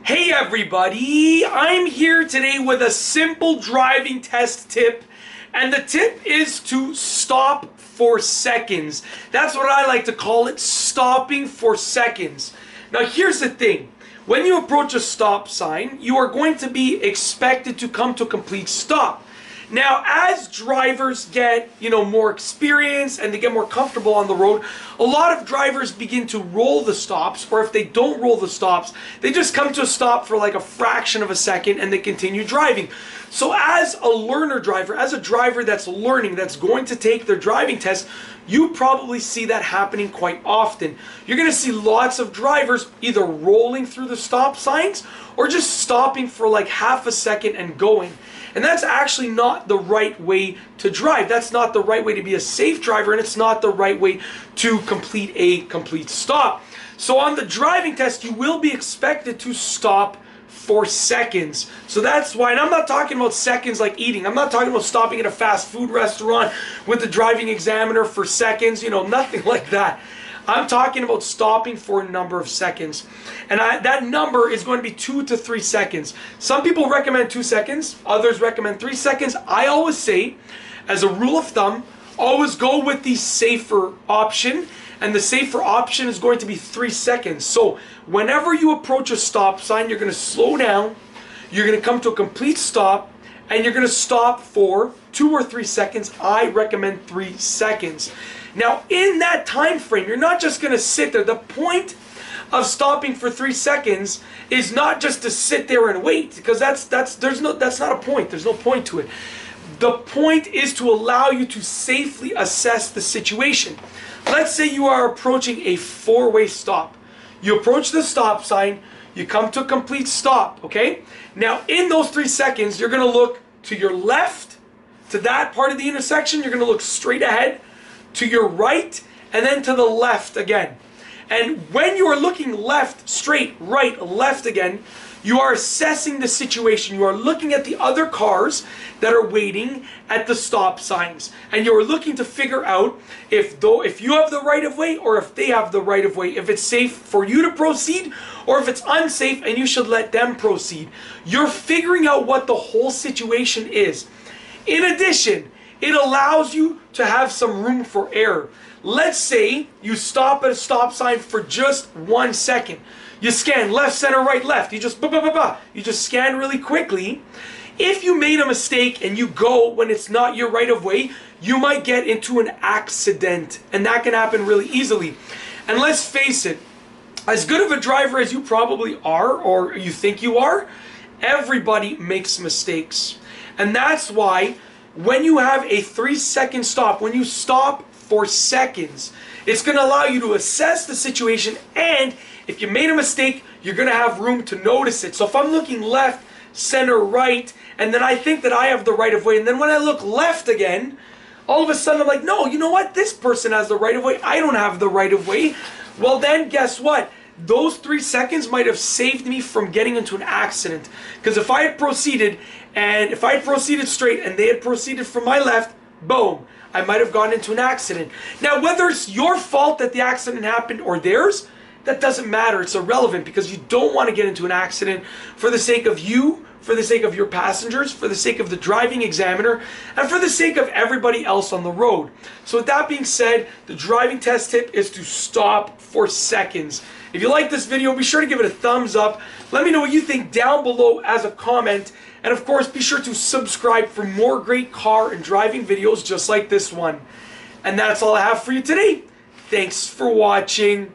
Hey everybody, I'm here today with a simple driving test tip, and the tip is to stop for seconds. That's what I like to call it, stopping for seconds. Now here's the thing, when you approach a stop sign, you are going to be expected to come to a complete stop. Now, as drivers get, more experience and they get more comfortable on the road, a lot of drivers begin to roll the stops, or if they don't roll the stops, they just come to a stop for like a fraction of a second and they continue driving. So as a learner driver, as a driver that's learning, that's going to take their driving test, you probably see that happening quite often. You're going to see lots of drivers either rolling through the stop signs or just stopping for like half a second and going. And that's actually not the right way to drive. That's not the right way to be a safe driver, and it's not the right way to complete a complete stop. So on the driving test, you will be expected to stop for seconds. So that's why, and I'm not talking about seconds like eating. I'm not talking about stopping at a fast food restaurant with the driving examiner for seconds, nothing like that. I'm talking about stopping for a number of seconds. And that number is going to be 2 to 3 seconds. Some people recommend 2 seconds, others recommend 3 seconds. I always say, as a rule of thumb, always go with the safer option. And the safer option is going to be 3 seconds. So whenever you approach a stop sign, you're going to slow down, you're going to come to a complete stop, and you're going to stop for 2 or 3 seconds. I recommend 3 seconds. Now, in that time frame, you're not just going to sit there. The point of stopping for 3 seconds is not just to sit there and wait, because that's not a point. There's no point to it. The point is to allow you to safely assess the situation. Let's say you are approaching a 4-way stop. You approach the stop sign, you come to a complete stop, okay? Now, in those 3 seconds, you're going to look to your left, to that part of the intersection. You're going to look straight ahead, to your right, and then to the left again. And when you are looking left, straight, right, left again, you are assessing the situation. You are looking at the other cars that are waiting at the stop signs. And you are looking to figure out if you have the right of way or if they have the right of way. If it's safe for you to proceed or if it's unsafe and you should let them proceed. You're figuring out what the whole situation is. In addition, it allows you to have some room for error. Let's say you stop at a stop sign for just 1 second. You scan left, center, right, left. You just You just scan really quickly. If you made a mistake and you go when it's not your right of way, you might get into an accident, and that can happen really easily. And let's face it, as good of a driver as you probably are, or you think you are, everybody makes mistakes. And that's why when you have a 3-second stop, when you stop for seconds, it's going to allow you to assess the situation, and if you made a mistake, you're going to have room to notice it. So if I'm looking left, center, right, and then I think that I have the right of way, and then when I look left again, all of a sudden I'm like, no, you know what? This person has the right of way. I don't have the right of way. Well then, guess what? Those 3 seconds might have saved me from getting into an accident. Because if I had proceeded straight and they had proceeded from my left, boom, I might have gotten into an accident. Now, whether it's your fault that the accident happened or theirs, that doesn't matter. It's irrelevant, because you don't want to get into an accident for the sake of you, for the sake of your passengers, for the sake of the driving examiner, and for the sake of everybody else on the road. So with that being said, the driving test tip is to stop for seconds. If you like this video, be sure to give it a thumbs up. Let me know what you think down below as a comment. And of course, be sure to subscribe for more great car and driving videos just like this one. And that's all I have for you today. Thanks for watching.